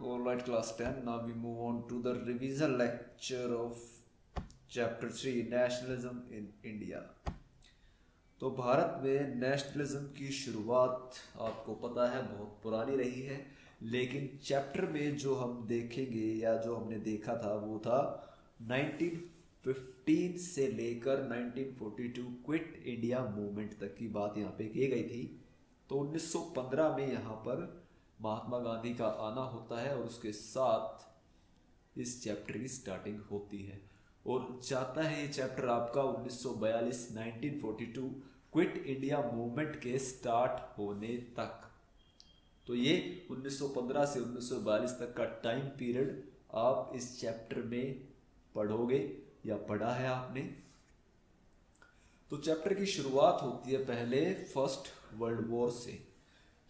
Alright, class 10. Now we move on to the revision lecture of chapter 3 Nationalism in India. तो भारत में nationalism की शुरुआत आपको पता है बहुत पुरानी रही है, लेकिन चैप्टर में जो हम देखेंगे या जो हमने देखा था वो था 1915 से लेकर 1942 क्विट इंडिया मूवमेंट तक की बात यहाँ पे की गई थी। तो 1915 में यहाँ पर महात्मा गांधी का आना होता है और उसके साथ इस चैप्टर की स्टार्टिंग होती है और जाता है ये चैप्टर आपका 1942 क्विट इंडिया मूवमेंट के स्टार्ट होने तक। तो ये 1915 से 1942 तक का टाइम पीरियड आप इस चैप्टर में पढ़ोगे या पढ़ा है आपने। तो चैप्टर की शुरुआत होती है पहले फर्स्ट वर्ल्ड वॉर से।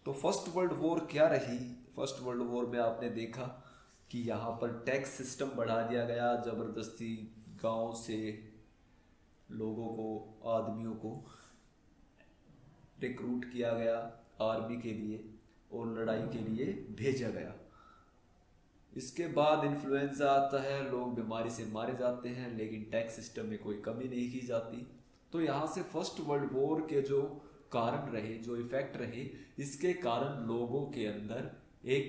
तो फर्स्ट वर्ल्ड वॉर क्या रही? फर्स्ट वर्ल्ड वॉर में आपने देखा कि यहाँ पर टैक्स सिस्टम बढ़ा दिया गया, ज़बरदस्ती गांव से लोगों को, आदमियों को रिक्रूट किया गया आर्मी के लिए और लड़ाई के लिए भेजा गया। इसके बाद इन्फ्लुएंजा आता है, लोग बीमारी से मारे जाते हैं, लेकिन टैक्स सिस्टम में कोई कमी नहीं की जाती। तो यहाँ से फर्स्ट वर्ल्ड वॉर के जो कारण रहे, जो इफेक्ट रहे, इसके कारण लोगों के अंदर एक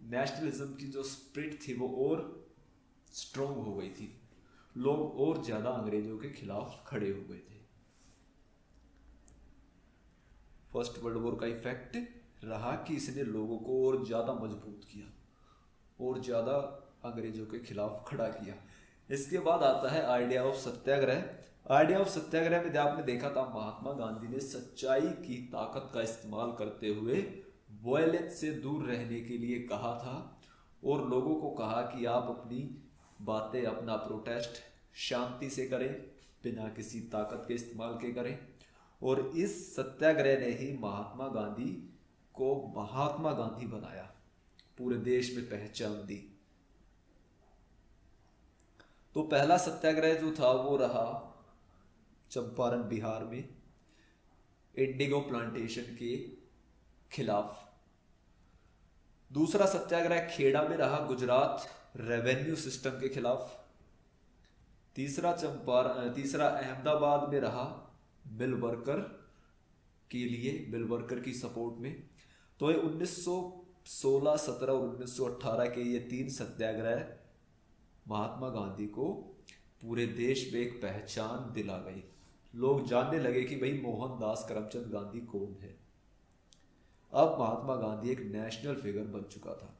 नेशनलिज्म की जो स्पिरिट थी वो और स्ट्रोंग हो गई थी। लोग और ज्यादा अंग्रेजों के खिलाफ खड़े हो गए थे। फर्स्ट वर्ल्ड वॉर का इफेक्ट रहा कि इसने लोगों को और ज्यादा मजबूत किया और ज्यादा अंग्रेजों के खिलाफ खड़ा किया। इसके बाद आता है idea of satyagraha. Idea of satyagraha में आपने देखा था महात्मा गांधी ने सच्चाई की ताकत का इस्तेमाल करते हुए वॉयलेंस से दूर रहने के लिए कहा था और लोगों को कहा कि आप अपनी बातें, अपना प्रोटेस्ट शांति से करें, बिना किसी ताकत के इस्तेमाल के करें। और इस सत्याग्रह ने ही महात्मा गांधी को महात्मा गांधी बनाया, पूरे देश में पहचान दी। तो पहला सत्याग्रह जो था वो रहा चंपारण बिहार में इंडिगो प्लांटेशन के खिलाफ। दूसरा सत्याग्रह खेड़ा में रहा गुजरात रेवेन्यू सिस्टम के खिलाफ। तीसरा अहमदाबाद में रहा मिल वर्कर के लिए, मिल वर्कर की सपोर्ट में। तो ये 1916, 17 और 1918 के ये 3 सत्याग्रह महात्मा गांधी को पूरे देश में एक पहचान दिला गई। लोग जानने लगे कि भाई मोहनदास करमचंद गांधी कौन है। अब महात्मा गांधी एक नेशनल फिगर बन चुका था।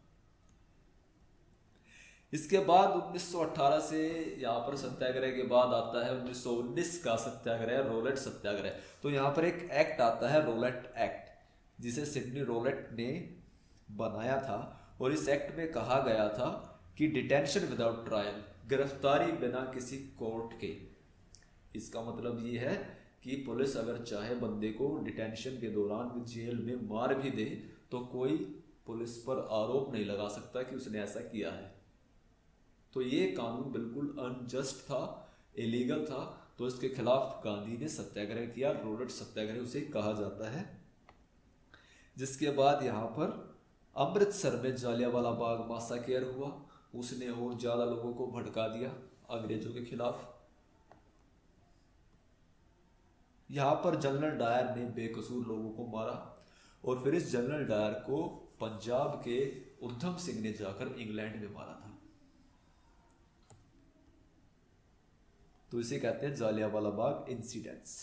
इसके बाद 1918 से यहाँ पर सत्याग्रह के बाद आता है 1919 का सत्याग्रह, रोलेट सत्याग्रह। तो यहाँ पर एक एक्ट आता है, रोलेट एक्ट, जिसे सिडनी रोलेट ने बनाया था। और इस एक्ट में कहा गया था कि डिटेंशन विदाउट ट्रायल, गिरफ्तारी बिना किसी कोर्ट के। इसका मतलब ये है कि पुलिस अगर चाहे बंदे को डिटेंशन के दौरान जेल में मार भी दे तो कोई पुलिस पर आरोप नहीं लगा सकता कि उसने ऐसा किया है। तो ये कानून बिल्कुल अनजस्ट था, इलीगल था। तो इसके खिलाफ गांधी ने सत्याग्रह किया, रोलेट सत्याग्रह उसे कहा जाता है। जिसके बाद यहाँ पर अमृतसर में जालियांवाला बाग मासाकेर हुआ। उसने और ज्यादा लोगों को भड़का दिया अंग्रेजों के खिलाफ। यहाँ पर जनरल डायर ने बेकसूर लोगों को मारा और फिर इस जनरल डायर को पंजाब के उधम सिंह ने जाकर इंग्लैंड में मारा था। तो इसे कहते हैं जालियांवाला बाग इंसिडेंट्स,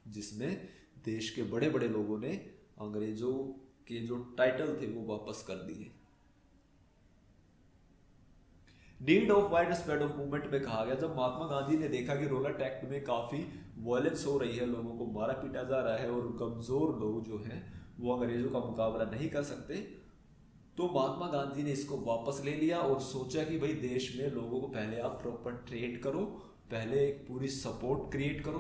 जिसमें देश के बड़े बड़े लोगों ने अंग्रेजों के जो टाइटल थे वो वापस कर दिए। Need of wide spread of movement में कहा गया, जब महात्मा गांधी ने देखा कि रोलेट एक्ट में काफी वायलेंस हो रही है, लोगों को मारा पीटा जा रहा है और कमजोर लोग जो हैं वो अंग्रेजों का मुकाबला नहीं कर सकते, तो महात्मा गांधी ने इसको वापस ले लिया और सोचा कि भाई देश में लोगों को पहले आप प्रॉपर ट्रेन करो, पहले एक पूरी सपोर्ट क्रिएट करो,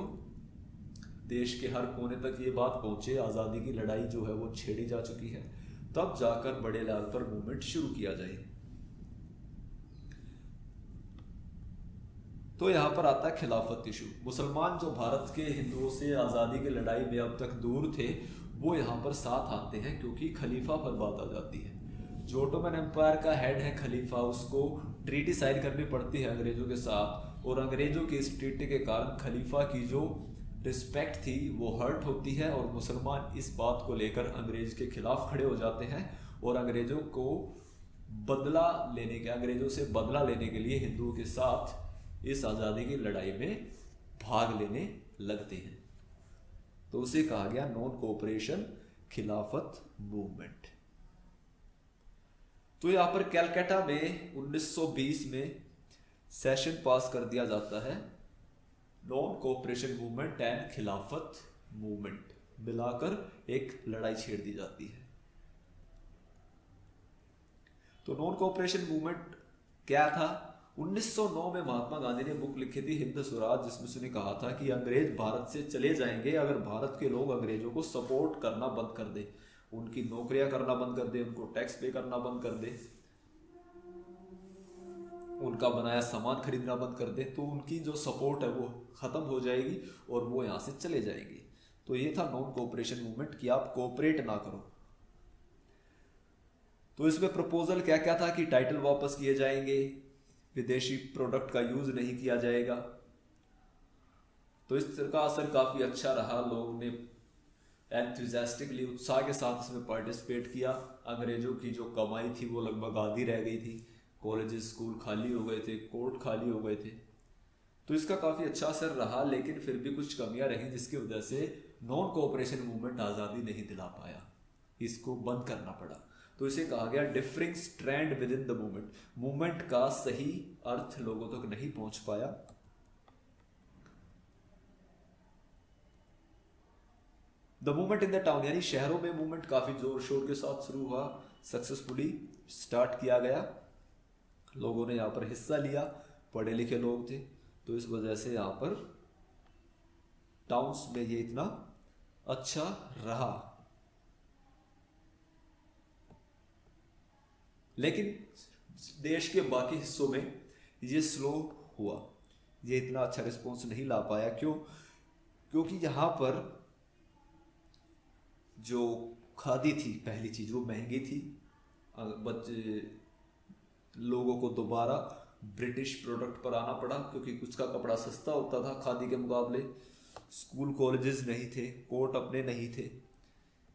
देश के हर कोने तक ये बात पहुंचे, आज़ादी की लड़ाई जो है वो छेड़ी जा चुकी है, तब जाकर बड़े लेवल पर मूवमेंट शुरू किया जाए। तो यहाँ पर आता है खिलाफत इशू। मुसलमान जो भारत के हिंदुओं से आज़ादी की लड़ाई में अब तक दूर थे वो यहाँ पर साथ आते हैं क्योंकि खलीफा पर बात आ जाती है। जो ओटोमन एम्पायर का हेड है खलीफा, उसको ट्रीटी साइन करनी पड़ती है अंग्रेजों के साथ, और अंग्रेजों की इस ट्रीटी के कारण खलीफा की जो रिस्पेक्ट थी वो हर्ट होती है, और मुसलमान इस बात को लेकर अंग्रेज के खिलाफ खड़े हो जाते हैं और अंग्रेजों को अंग्रेजों से बदला लेने के लिए हिंदुओं के साथ इस आज़ादी की लड़ाई में भाग लेने लगते हैं। तो उसे कहा गया नॉन कोऑपरेशन खिलाफत मूवमेंट। तो यहां पर कैलकाटा में 1920 में सेशन पास कर दिया जाता है, नॉन कोऑपरेशन मूवमेंट एंड खिलाफत मूवमेंट मिलाकर एक लड़ाई छेड़ दी जाती है। तो नॉन कोऑपरेशन मूवमेंट क्या था? 1909 में महात्मा गांधी ने बुक लिखी थी हिंद स्वराज, जिसमें उसने कहा था कि अंग्रेज भारत से चले जाएंगे अगर भारत के लोग अंग्रेजों को सपोर्ट करना बंद कर दे, उनकी नौकरियां करना बंद कर दे, उनको टैक्स पे करना बंद कर दे, उनका बनाया सामान खरीदना बंद कर दे, तो उनकी जो सपोर्ट है वो खत्म हो जाएगी और वो यहाँ से चले जाएंगे। तो ये था नॉन कोऑपरेशन मूवमेंट कि आप कोऑपरेट ना करो। तो इसमें प्रपोजल क्या क्या था कि टाइटल वापस किए जाएंगे, विदेशी प्रोडक्ट का यूज नहीं किया जाएगा। तो इस तरह का असर काफी अच्छा रहा, लोगों ने एंथुजियास्टिकली उत्साह के साथ इसमें पार्टिसिपेट किया। अंग्रेजों की जो कमाई थी वो लगभग आधी रह गई थी, कॉलेजेस स्कूल खाली हो गए थे, कोर्ट खाली हो गए थे। तो इसका काफी अच्छा असर रहा, लेकिन फिर भी कुछ कमियां रही जिसकी वजह से नॉन कोऑपरेशन मूवमेंट आजादी नहीं दिला पाया, इसको बंद करना पड़ा। तो इसे कहा गया differing strand with in the movement, movement का सही अर्थ लोगों तक नहीं पहुंच पाया। The movement in the town, यानी शहरों में मूवमेंट काफी जोर शोर के साथ शुरू हुआ, सक्सेसफुली स्टार्ट किया गया, लोगों ने यहाँ पर हिस्सा लिया, पढ़े लिखे लोग थे, तो इस वजह से यहाँ पर टाउन्स में ये इतना अच्छा रहा। लेकिन देश के बाकी हिस्सों में ये स्लो हुआ, ये इतना अच्छा रिस्पॉन्स नहीं ला पाया। क्यों? क्योंकि यहाँ पर जो खादी थी, पहली चीज वो महंगी थी, बच्चे लोगों को दोबारा ब्रिटिश प्रोडक्ट पर आना पड़ा क्योंकि उसका कपड़ा सस्ता होता था खादी के मुकाबले, स्कूल कॉलेजेस नहीं थे, कोर्ट अपने नहीं थे,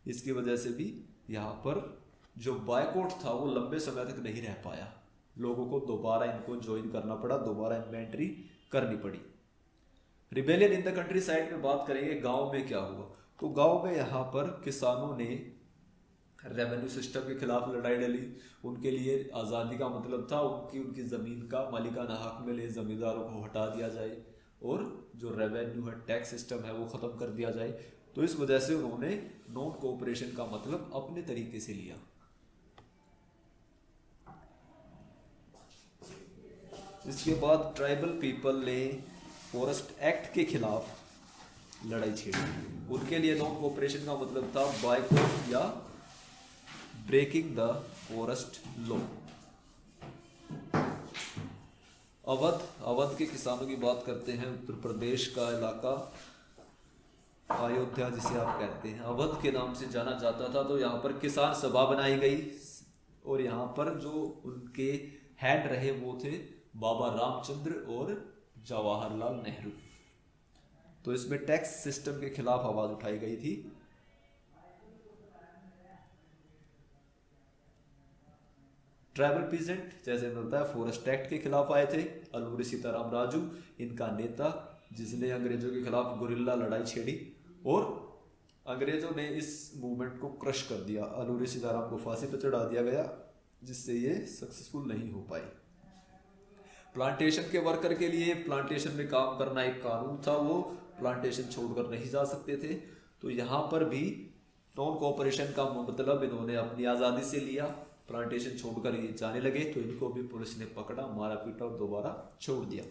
इसकी वजह से भी यहाँ पर जो बायकॉट था वो लंबे समय तक नहीं रह पाया, लोगों को दोबारा इनको ज्वाइन करना पड़ा, दोबारा इन्वेंट्री करनी पड़ी। Rebellion in the country side में बात करेंगे, गांव में क्या हुआ? तो गांव में यहाँ पर किसानों ने रेवेन्यू सिस्टम के खिलाफ लड़ाई लड़ी, उनके लिए आज़ादी का मतलब था उनकी ज़मीन का मालिकाना हक मिले, ज़मींदारों को हटा दिया जाए और जो रेवेन्यू है टैक्स सिस्टम है वो ख़त्म कर दिया जाए। तो इस वजह से उन्होंने नॉन कोऑपरेशन का मतलब अपने तरीके से लिया। इसके बाद ट्राइबल पीपल ने फॉरेस्ट एक्ट के खिलाफ लड़ाई छेड़ी, उनके लिए नॉन कोऑपरेशन का मतलब था बायकॉट या breaking the forest law. Awadh के किसानों की बात करते हैं, उत्तर प्रदेश का इलाका, अयोध्या जिसे आप कहते हैं अवध के नाम से जाना जाता था। तो यहाँ पर किसान सभा बनाई गई और यहाँ पर जो उनके हेड रहे वो थे बाबा रामचंद्र और जवाहरलाल नेहरू। तो इसमें टैक्स सिस्टम के खिलाफ आवाज उठाई गई थी। ट्राइबल पीजेंट जैसे मिलता है फॉरेस्ट एक्ट के खिलाफ आए थे, अलूरी सीताराम राजू इनका नेता, जिसने अंग्रेजों के खिलाफ गुरिल्ला लड़ाई छेड़ी और अंग्रेजों ने इस मूवमेंट को क्रश कर दिया। अलूरी सीताराम को फांसी पर चढ़ा दिया गया, जिससे ये सक्सेसफुल नहीं हो पाई। प्लांटेशन के वर्कर के लिए प्लांटेशन में काम करना एक कानून था, वो प्लांटेशन छोड़कर नहीं जा सकते थे। तो यहाँ पर भी नॉन कोऑपरेशन का मतलब इन्होंने अपनी आज़ादी से लिया, प्लांटेशन छोड़कर ये जाने लगे तो इनको भी पुलिस ने पकड़ा, मारा पीटा और दोबारा छोड़ दिया।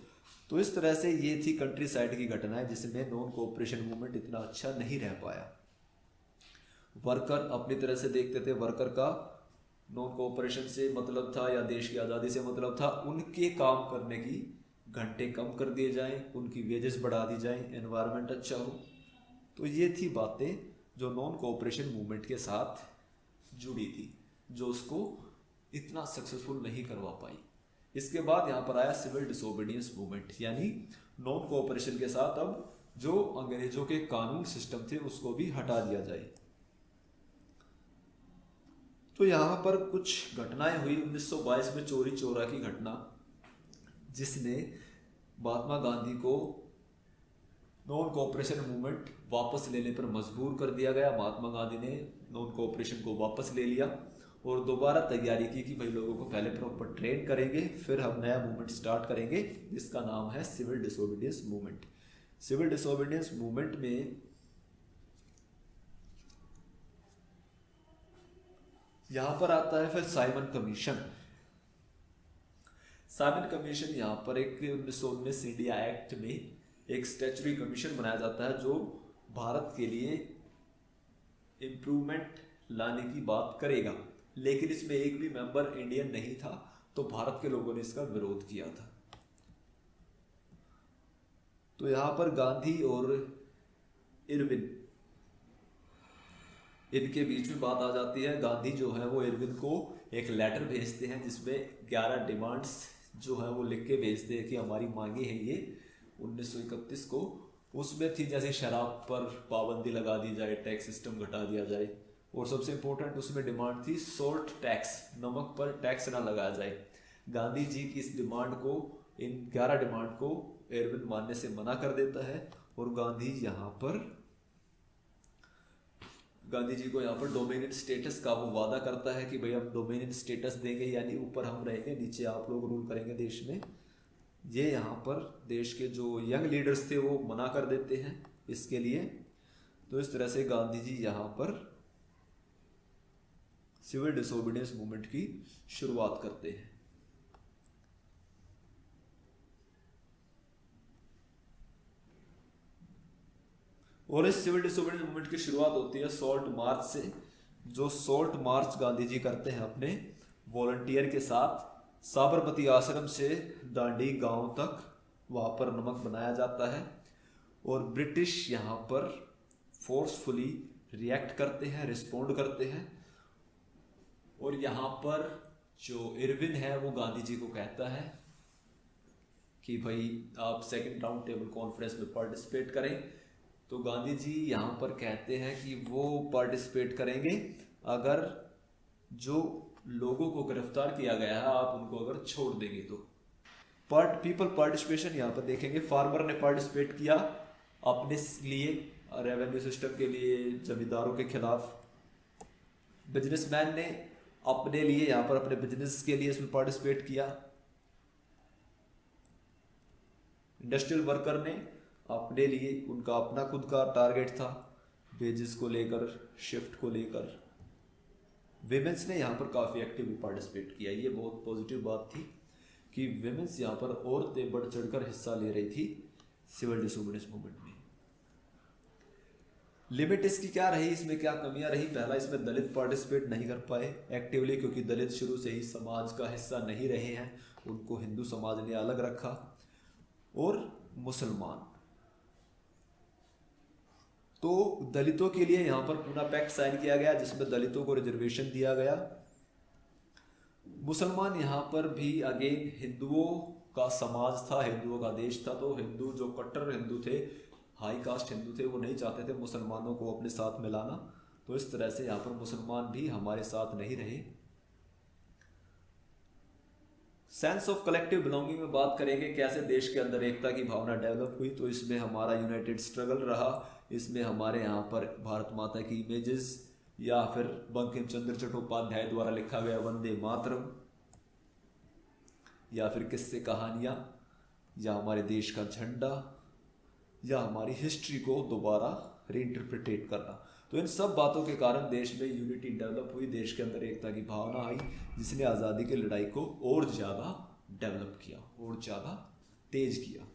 तो इस तरह से ये थी कंट्री साइड की घटनाएं जिसमें नॉन कोऑपरेशन मूवमेंट इतना अच्छा नहीं रह पाया। वर्कर अपनी तरह से देखते थे, वर्कर का नॉन कोऑपरेशन से मतलब था या देश की आज़ादी से मतलब था उनके काम करने की घंटे कम कर दिए जाएं, उनकी वेजेस बढ़ा दी जाएं, एनवायरनमेंट अच्छा हो। तो ये थी बातें जो नॉन कोऑपरेशन मूवमेंट के साथ जुड़ी थी, जो उसको इतना सक्सेसफुल नहीं करवा पाई। इसके बाद यहाँ पर आया सिविल डिसोबीडियंस मूवमेंट, यानी नॉन कोऑपरेशन के साथ अब जो अंग्रेजों के कानून सिस्टम थे उसको भी हटा दिया जाए। तो यहाँ पर कुछ घटनाएं हुई 1922 में, चोरी चोरा की घटना, जिसने महात्मा गांधी को नॉन कोऑपरेशन मूवमेंट वापस लेने पर मजबूर कर दिया गया। महात्मा गांधी ने नॉन कोऑपरेशन को वापस ले लिया और दोबारा तैयारी की कि भाई लोगों को पहले प्रॉपर ट्रेन करेंगे, फिर हम नया मूवमेंट स्टार्ट करेंगे, जिसका नाम है civil disobedience movement. Civil disobedience movement में यहां पर आता है फिर साइमन कमीशन। साइमन कमीशन यहाँ पर एक 1919 इंडिया एक्ट में एक स्टैच्यूटरी कमीशन बनाया जाता है जो भारत के लिए इम्प्रूवमेंट लाने की बात करेगा, लेकिन इसमें एक भी मेंबर इंडियन नहीं था, तो भारत के लोगों ने इसका विरोध किया था। तो यहां पर गांधी और इरविन, इनके बीच में बात आ जाती है। गांधी जो है वो इरविन को एक लेटर भेजते हैं जिसमें 11 डिमांड्स जो है वो लिख के भेजते हैं कि हमारी मांगे हैं ये 1931 को। उसमें थी जैसे शराब पर पाबंदी लगा दी जाए, टैक्स सिस्टम घटा दिया जाए, और सबसे इंपॉर्टेंट उसमें डिमांड थी सोल्ट टैक्स, नमक पर टैक्स ना लगाया जाए। गांधी जी की इस डिमांड को, इन 11 डिमांड को इरविन मानने से मना कर देता है और गांधी जी को यहाँ पर डोमिनियन स्टेटस का वो वादा करता है कि भाई हम डोमिनियन स्टेटस देंगे, यानी ऊपर हम रहेंगे, नीचे आप लोग रूल करेंगे देश में। ये यहाँ पर देश के जो यंग लीडर्स थे वो मना कर देते हैं इसके लिए। तो इस तरह से गांधी जी यहाँ पर सिविल डिसोबीडियंस मूवमेंट की शुरुआत करते हैं। और इस सिविल डिसोबीडियंस मूवमेंट की शुरुआत होती है सॉल्ट मार्च से। जो सॉल्ट मार्च गांधी जी करते हैं अपने वॉलंटियर के साथ साबरमती आश्रम से दांडी गांव तक, वहां पर नमक बनाया जाता है और ब्रिटिश यहाँ पर फोर्सफुली रिएक्ट करते हैं, रिस्पोंड करते हैं। और यहाँ पर जो इरविन है वो गांधी जी को कहता है कि भाई आप सेकंड राउंड टेबल कॉन्फ्रेंस में पार्टिसिपेट करें। तो गांधी जी यहाँ पर कहते हैं कि वो पार्टिसिपेट करेंगे अगर जो लोगों को गिरफ्तार किया गया है आप उनको अगर छोड़ देंगे तो। पीपल पार्टिसिपेशन यहाँ पर देखेंगे। फार्मर ने पार्टिसिपेट किया अपने लिए, रेवेन्यू सिस्टम के लिए, जमींदारों के खिलाफ। बिजनेसमैन ने अपने लिए, यहाँ पर अपने बिजनेस के लिए इसमें पार्टिसिपेट किया। इंडस्ट्रियल वर्कर ने अपने लिए, उनका अपना खुद का टारगेट था वेजेस को लेकर, शिफ्ट को लेकर। विमेंस ने यहाँ पर काफ़ी एक्टिवली पार्टिसिपेट किया। ये बहुत पॉजिटिव बात थी कि विमेंस यहाँ पर औरतें बढ़ चढ़कर हिस्सा ले रही थी सिविल डिसोबीडियंस मूवमेंट में। लिमिट इसकी क्या रही, इसमें क्या कमियां रही? पहला, इसमें दलित पार्टिसिपेट नहीं कर पाए एक्टिवली, क्योंकि दलित शुरू से ही समाज का हिस्सा नहीं रहे हैं, उनको हिंदू समाज ने अलग रखा। और मुसलमान, तो दलितों के लिए यहाँ पर पूना पैक्ट साइन किया गया जिसमें दलितों को रिजर्वेशन दिया गया। मुसलमान यहाँ पर भी अगेन हिंदुओं का समाज था, हिंदुओं का देश था, तो हिंदू जो कट्टर हिंदू थे, हाई कास्ट हिंदू थे, वो नहीं चाहते थे मुसलमानों को अपने साथ मिलाना। तो इस तरह से यहाँ पर मुसलमान भी हमारे साथ नहीं रहे। सेंस ऑफ कलेक्टिव बिलोंगिंग में बात करेंगे, कैसे देश के अंदर एकता की भावना डेवलप हुई। तो इसमें हमारा यूनाइटेड स्ट्रगल रहा। इसमें हमारे यहाँ पर भारत माता की इमेजेस या फिर बंकिम चंद्र चट्टोपाध्याय द्वारा लिखा गया वंदे मातरम, या फिर किस्से कहानियाँ, या हमारे देश का झंडा, या हमारी हिस्ट्री को दोबारा रीइंटरप्रिटेट करना। तो इन सब बातों के कारण देश में यूनिटी डेवलप हुई, देश के अंदर एकता की भावना आई, जिसने आज़ादी की लड़ाई को और ज़्यादा डेवलप किया और ज़्यादा तेज किया।